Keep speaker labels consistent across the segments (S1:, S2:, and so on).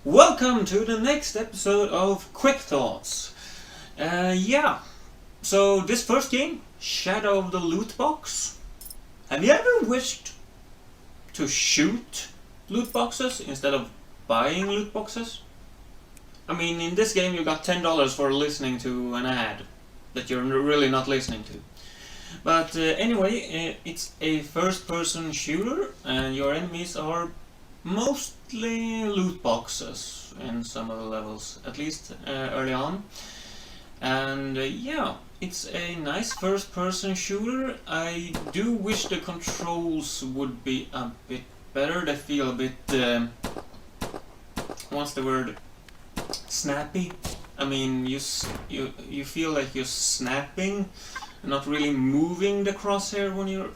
S1: Welcome to the next episode of Quick Thoughts. So this first game, Shadow of the Loot Box. Have you ever wished to shoot loot boxes instead of buying loot boxes? I mean, in this game you got $10 for listening to an ad that you're really not listening to. But anyway, it's a first-person shooter and your enemies are mostly loot boxes in some of the levels, at least early on. And it's a nice first-person shooter. I do wish the controls would be a bit better. They feel a bit, what's the word? Snappy. I mean, you feel like you're snapping, not really moving the crosshair when you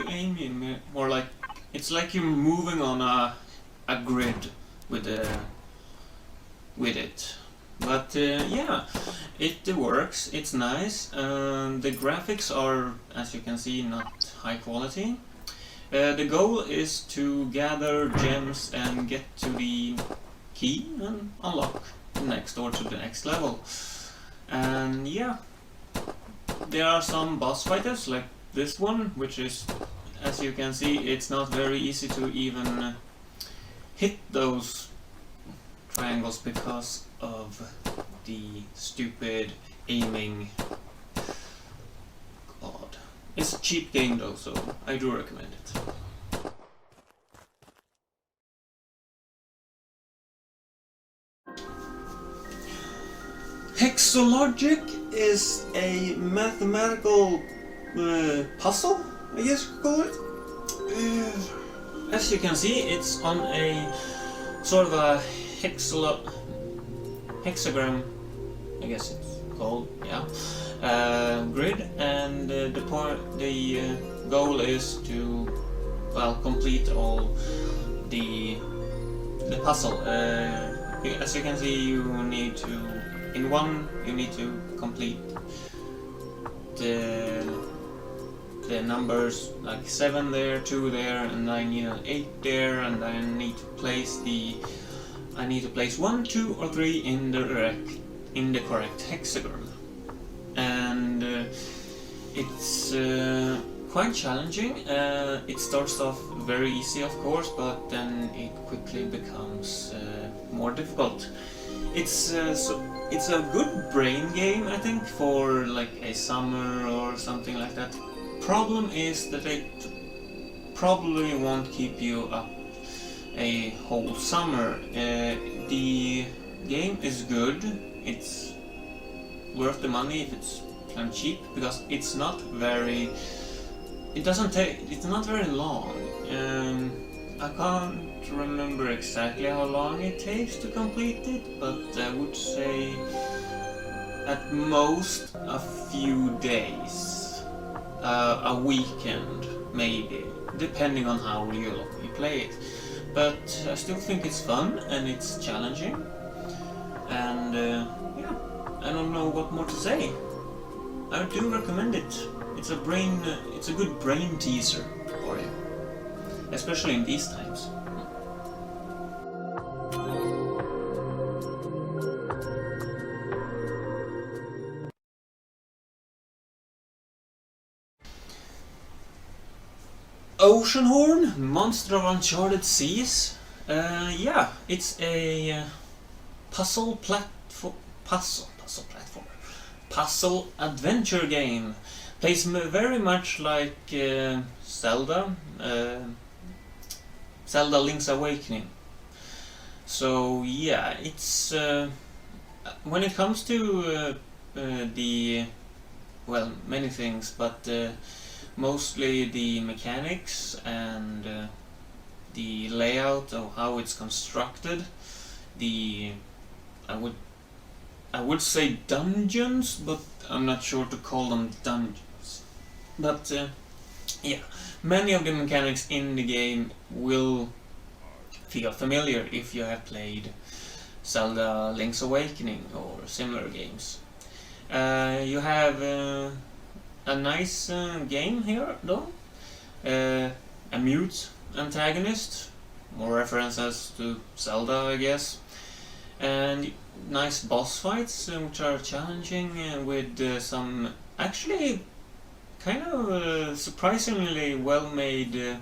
S1: aim. More like it's like you're moving on a grid with it. But it works. It's nice. The graphics are, as you can see, not high quality. The goal is to gather gems and get to the key and unlock the next door to the next level. And there are some boss fighters like this one, which is, as you can see, it's not very easy to even hit those triangles because of the stupid aiming. God. It's a cheap game though, so I do recommend it. Hexa Logic is a mathematical puzzle, I guess you could call it. As you can see, it's on a sort of a hexagram, I guess it's called, grid, and the goal is to, well, complete all the puzzle. As you can see, you need to complete the numbers like 7 there, 2 there, and I need an 8 there, and I need to place 1, 2, or 3 in the correct hexagram. And it's quite challenging. It starts off very easy, of course, but then it quickly becomes more difficult. It's a good brain game, I think, for like a summer or something like that. Problem is that it probably won't keep you up a whole summer. The game is good. It's worth the money if it's planned cheap, because it's not very. It's not very long. I can't remember exactly how long it takes to complete it, but I would say at most a few days, a weekend maybe, depending on how you play it. But I still think it's fun and it's challenging, and I don't know what more to say. I do recommend it. It's a good brain teaser for you, especially in these times. Oceanhorn, Monster of Uncharted Seas. It's a puzzle adventure game. Plays very much like Zelda Link's Awakening. So it's when it comes to many things, but mostly the mechanics and the layout of how it's constructed. I would say dungeons, but I'm not sure to call them dungeons. But many of the mechanics in the game will feel familiar if you have played Zelda Link's Awakening or similar games. You have a nice game here though. A mute antagonist, more references to Zelda, I guess. and nice boss fights which are challenging with some actually kind of surprisingly well-made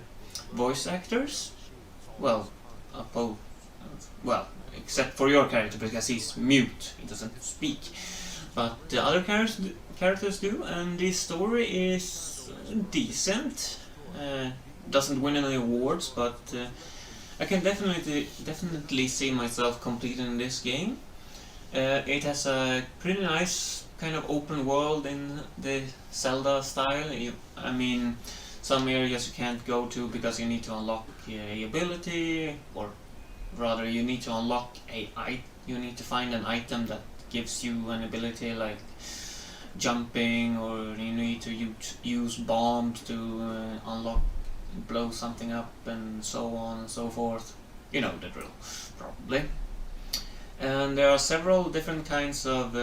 S1: voice actors. Well, well, except for your character because he's mute, he doesn't speak. But the other characters do, and the story is decent. Doesn't win any awards, but I can definitely see myself completing this game. It has a pretty nice kind of open world in the Zelda style. I mean, some areas you can't go to because you need to unlock a ability, or rather you need to unlock you need to find an item that gives you an ability like jumping, or you need to use bombs to blow something up, and so on and so forth. You know the drill, probably. And there are several different kinds of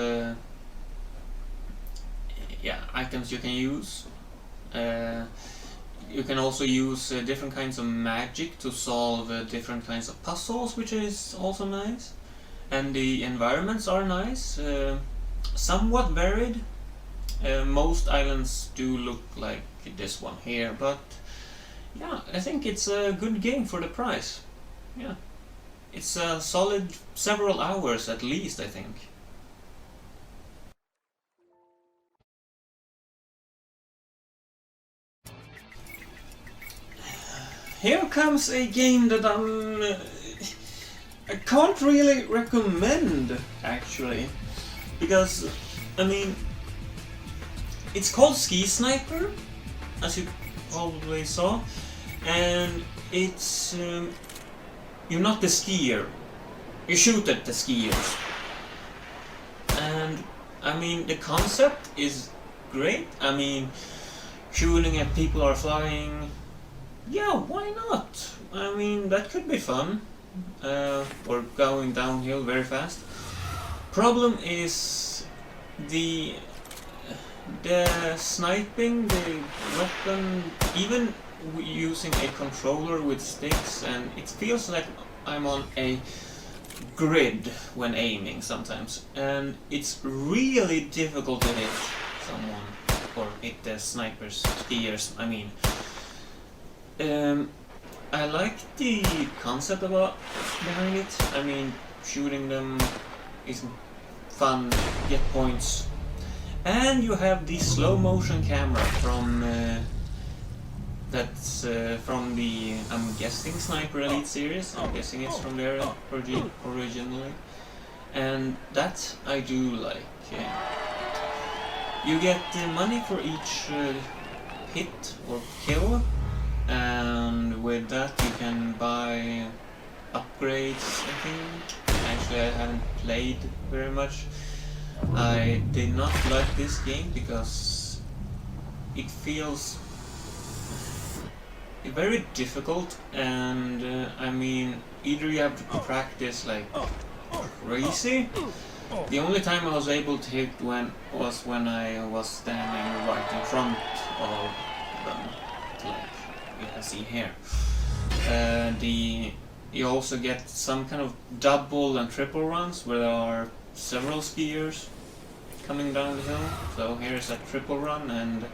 S1: items you can use. You can also use different kinds of magic to solve different kinds of puzzles, which is also nice. And the environments are nice, somewhat varied. Most islands do look like this one here, but yeah, I think it's a good game for the price. Yeah, it's a solid several hours at least, I think. Here comes a game that I can't really recommend, actually, because, I mean, it's called Ski Sniper, as you probably saw, and it's, you're not the skier, you shoot at the skiers, and, I mean, the concept is great. I mean, shooting at people are flying, yeah, why not? I mean, that could be fun. Or going downhill very fast. Problem is the sniping, the weapon, even using a controller with sticks, and it feels like I'm on a grid when aiming sometimes, and it's really difficult to hit someone, or hit the skiers, I mean. I like the concept behind it. I mean, shooting them is fun, get points. And you have the slow motion camera from that's from the, I'm guessing, Sniper Elite series. I'm guessing it's from there originally. And that I do like. You get money for each hit or kill. And with that you can buy upgrades, I think. Actually, I haven't played very much. I did not like this game because it feels very difficult, and I mean, either you have to practice like crazy. The only time I was able to hit was when I was standing right in front of them, like you can see here. You also get some kind of double and triple runs where there are several skiers coming down the hill. So here's a triple run, and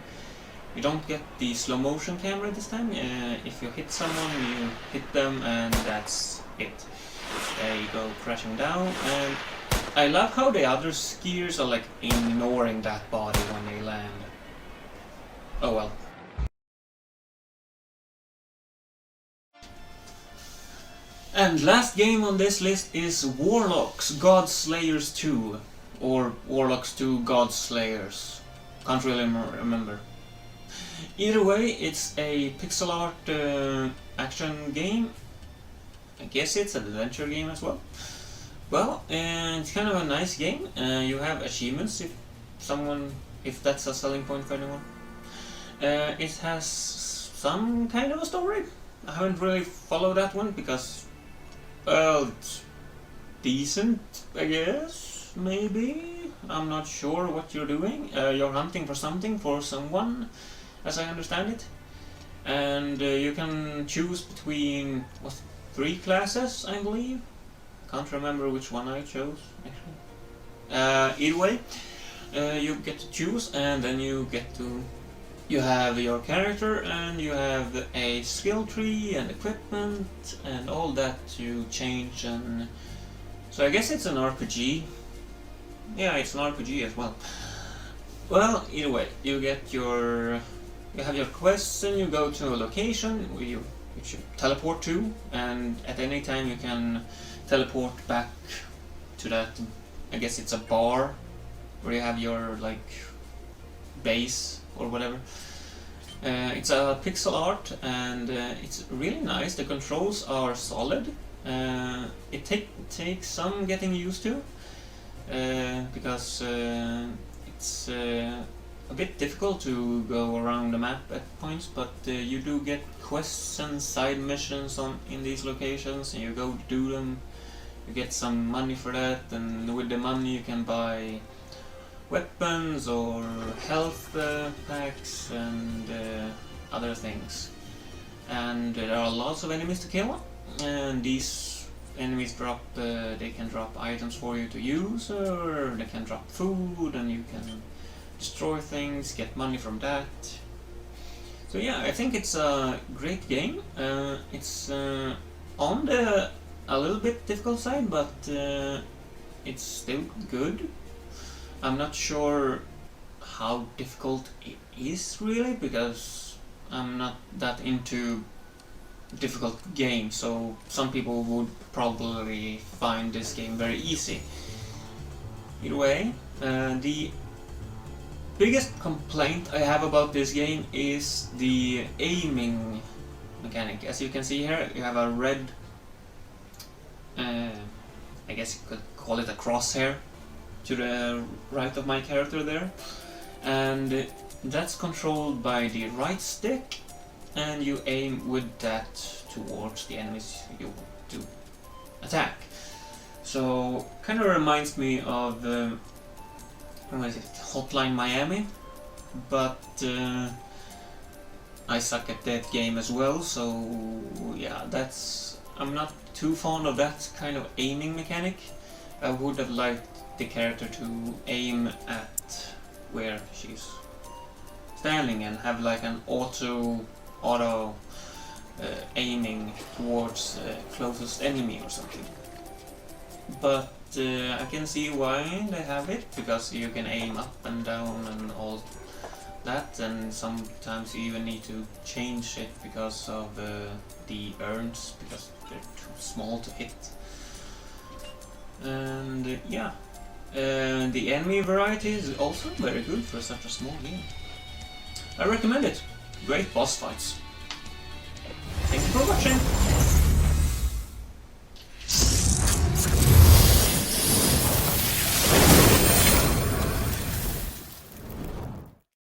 S1: you don't get the slow motion camera this time. If you hit someone, you hit them, and that's it. They go crashing down, and I love how the other skiers are like ignoring that body when they land. Oh well. And last game on this list is Warlocks God Slayers 2, or Warlocks 2 God Slayers. Can't really remember. Either way, it's a pixel art action game. I guess it's an adventure game as well. Well, it's kind of a nice game. You have achievements if that's a selling point for anyone. It has some kind of a story. I haven't really followed that one because, well, it's decent, I guess, maybe. I'm not sure what you're doing. You're hunting for something for someone, as I understand it. And you can choose between 3 classes, I believe. Can't remember which one I chose, actually. Either way, you get to choose, and then you have your character, and you have a skill tree and equipment and all that to change. And so I guess it's an RPG. Yeah, it's an RPG as well. Well, either way, you have your quests, and you go to a location where you should teleport to, and at any time you can teleport back to that. I guess it's a bar where you have your like base or whatever. It's a pixel art, and it's really nice. The controls are solid. It takes some getting used to, because it's a bit difficult to go around the map at points, but you do get quests and side missions in these locations, and you go do them. You get some money for that, and with the money you can buy weapons or health packs and other things. And there are lots of enemies to kill, and these enemies they can drop items for you to use, or they can drop food, and you can destroy things, get money from that. So yeah, I think it's a great game. It's on the a little bit difficult side, but it's still good. I'm not sure how difficult it is really, because I'm not that into difficult games, so some people would probably find this game very easy. Either way, the biggest complaint I have about this game is the aiming mechanic. As you can see here, you have a red, I guess you could call it a crosshair to the right of my character there, and that's controlled by the right stick, and you aim with that towards the enemies you want to attack. So kind of reminds me of what is it, Hotline Miami, but I suck at that game as well, so yeah, I'm not too fond of that kind of aiming mechanic. I would have liked the character to aim at where she's standing and have like an auto aiming towards the closest enemy or something. But I can see why they have it, because you can aim up and down and all that, and sometimes you even need to change it because of the urns, because they're too small to hit. And yeah, the enemy variety is also very good for such a small game. I recommend it. Great boss fights. Thank you for watching.